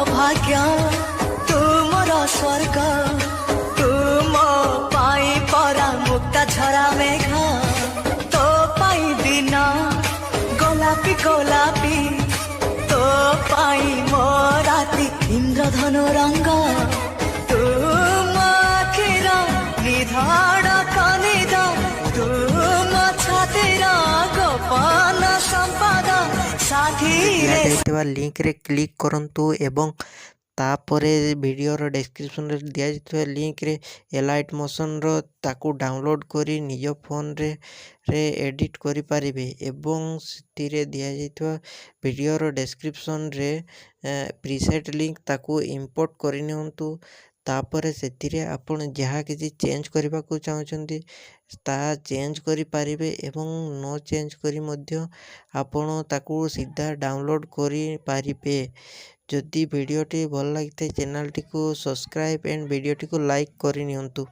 भाग्य तुमर स्वर्ग तुम पाई परा मुक्ता झरा मेघ तो पाई दिन गोलापी गोलापी तो पाई मो राती इंद्रधनु रंग तुम आखिर निधाड़ कनिद तुम छातिर गोपन संपद साथी दिया लिंक रे क्लिक करंतु एवं तापरे वीडियोर डिस्क्रिप्शन रे दिया जाइଥିବା लिंक रे एलाइट मोशन रो ताकू डाउनलोड करी निज फोन रे एडिट करि पारिबे एवं सितिरे दिया जाइଥିବା वीडियोर डिस्क्रिप्शन रे प्रीसेट लिंक ताकू इंपोर्ट करि नियंतु तापरे सेतिरे आपण जहाँ किसी चेंज करबा को चाहछंती ता चेंज करि पारिबे एवं नो चेंज करी मध्य आपण ताकू सीधा डाउनलोड करि पारिबे। जदि वीडियोटी भल लगी चैनल टी को सब्सक्राइब एंड वीडियोटी को लाइक करि नियंतु।